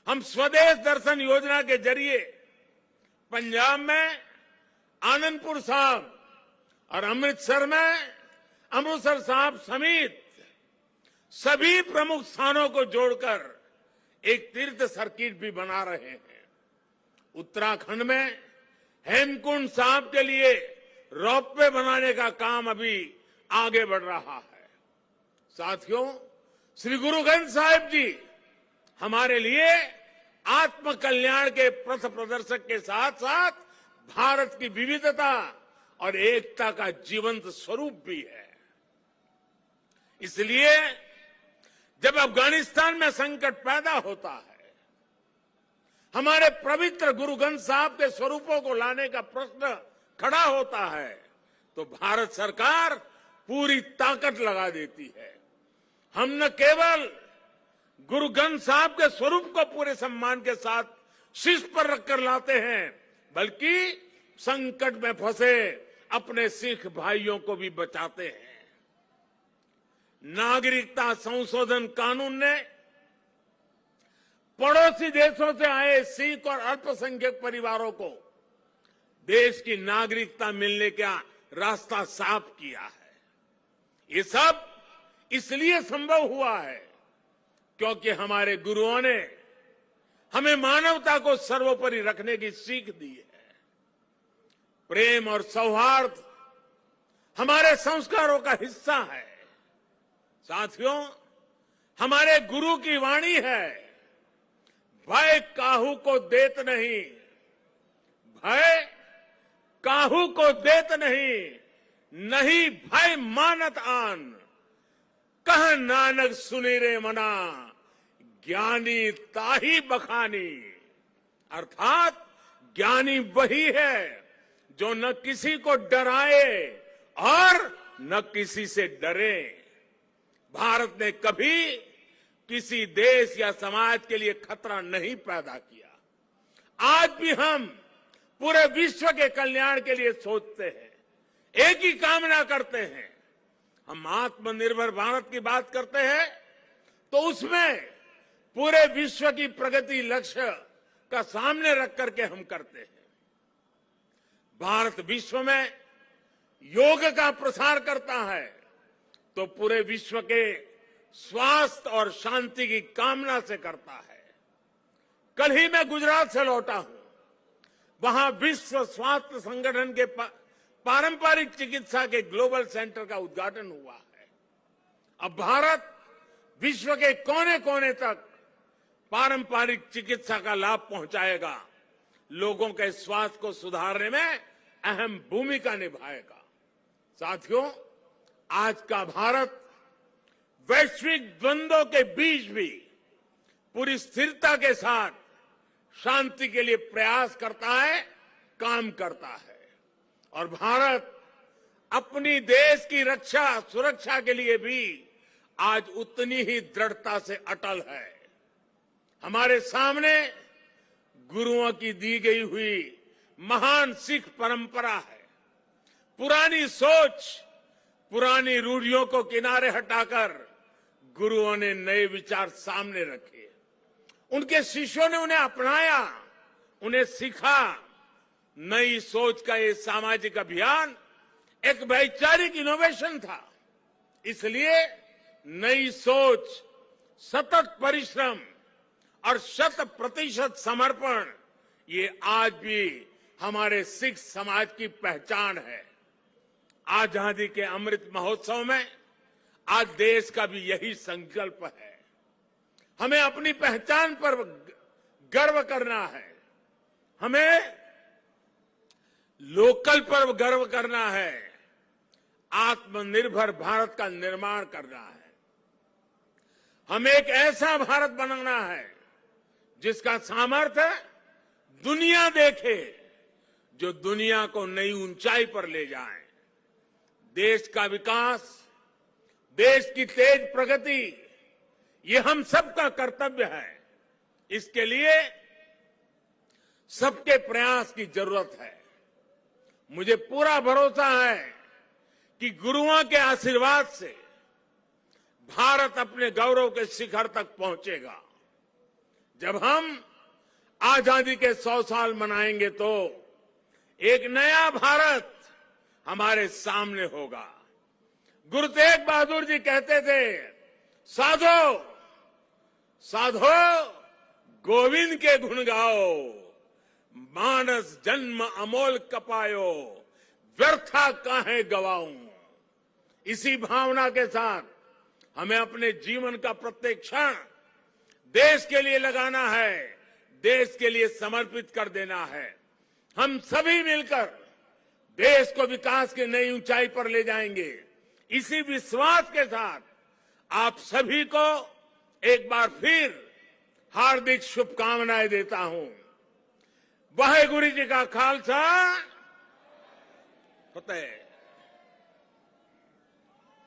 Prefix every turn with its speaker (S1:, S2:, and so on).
S1: हम स्वदेश दर्शन योजना के जरिए पंजाब में आनंदपुर साहिब और अमृतसर साहिब समेत सभी प्रमुख स्थानों को जोड़कर एक तीर्थ सर्किट भी बना रहे हैं। उत्तराखंड में हेमकुंड साहिब के लिए रोपवे बनाने का काम अभी आगे बढ़ रहा है। साथियों, श्री गुरु ग्रंथ साहिब जी हमारे लिए आत्म कल्याण के पथ प्रदर्शक के साथ साथ भारत की विविधता और एकता का जीवंत स्वरूप भी है। इसलिए जब अफगानिस्तान में संकट पैदा होता है, हमारे पवित्र गुरु ग्रंथ साहिब के स्वरूपों को लाने का प्रश्न खड़ा होता है, तो भारत सरकार पूरी ताकत लगा देती है। हम न केवल गुरु ग्रंथ साहिब के स्वरूप को पूरे सम्मान के साथ शीर्ष पर रखकर लाते हैं, बल्कि संकट में फंसे अपने सिख भाइयों को भी बचाते हैं। नागरिकता संशोधन कानून ने पड़ोसी देशों से आए सिख और अल्पसंख्यक परिवारों को देश की नागरिकता मिलने का रास्ता साफ किया है। ये सब इसलिए संभव हुआ है क्योंकि हमारे गुरुओं ने हमें मानवता को सर्वोपरि रखने की सीख दी है। प्रेम और सौहार्द हमारे संस्कारों का हिस्सा है। साथियों, हमारे गुरु की वाणी है, भय काहू को देत नहीं, भय काहू को देत नहीं, नहीं भय मानत आन, कह नानक सुनी रे मना, ज्ञानी ताही बखानी। अर्थात ज्ञानी वही है जो न किसी को डराए और न किसी से डरे। भारत ने कभी किसी देश या समाज के लिए खतरा नहीं पैदा किया। आज भी हम पूरे विश्व के कल्याण के लिए सोचते हैं, एक ही कामना करते हैं। हम आत्मनिर्भर भारत की बात करते हैं तो उसमें पूरे विश्व की प्रगति लक्ष्य का सामने रख करके हम करते हैं। भारत विश्व में योग का प्रसार करता है तो पूरे विश्व के स्वास्थ्य और शांति की कामना से करता है। कल ही मैं गुजरात से लौटा हूं, वहां विश्व स्वास्थ्य संगठन के पारंपरिक चिकित्सा के ग्लोबल सेंटर का उद्घाटन हुआ है। अब भारत विश्व के कोने कोने तक पारंपरिक चिकित्सा का लाभ पहुंचाएगा, लोगों के स्वास्थ्य को सुधारने में अहम भूमिका निभाएगा। साथियों, आज का भारत वैश्विक द्वंद्वों के बीच भी पूरी स्थिरता के साथ शांति के लिए प्रयास करता है, काम करता है। और भारत अपनी देश की रक्षा सुरक्षा के लिए भी आज उतनी ही दृढ़ता से अटल है। हमारे सामने गुरुओं की दी गई हुई महान सिख परंपरा है। पुरानी सोच, पुरानी रूढ़ियों को किनारे हटाकर गुरुओं ने नए विचार सामने रखे। उनके शिष्यों ने उन्हें अपनाया, उन्हें सीखा। नई सोच का ये सामाजिक अभियान एक वैचारिक इनोवेशन था। इसलिए नई सोच, सतत परिश्रम और 100% समर्पण, ये आज भी हमारे सिख समाज की पहचान है। आजादी के अमृत महोत्सव में आज देश का भी यही संकल्प है। हमें अपनी पहचान पर गर्व करना है, हमें लोकल पर गर्व करना है, आत्मनिर्भर भारत का निर्माण करना है। हमें एक ऐसा भारत बनाना है जिसका सामर्थ्य दुनिया देखे, जो दुनिया को नई ऊंचाई पर ले जाए। देश का विकास, देश की तेज प्रगति, ये हम सबका कर्तव्य है। इसके लिए सबके प्रयास की जरूरत है। मुझे पूरा भरोसा है कि गुरुओं के आशीर्वाद से भारत अपने गौरव के शिखर तक पहुंचेगा। जब हम आजादी के 100 साल मनाएंगे तो एक नया भारत हमारे सामने होगा। गुरु तेग बहादुर जी कहते थे, साधो साधो गोविंद के गुण गाओ, मानस जन्म अमोल कपायो, व्यर्था काहे गवाऊं। इसी भावना के साथ हमें अपने जीवन का प्रत्येक क्षण देश के लिए लगाना है, देश के लिए समर्पित कर देना है। हम सभी मिलकर देश को विकास की नई ऊंचाई पर ले जाएंगे। इसी विश्वास के साथ आप सभी को एक बार फिर हार्दिक शुभकामनाएं देता हूं। वाहेगुरु जी का खालसा, फतेह।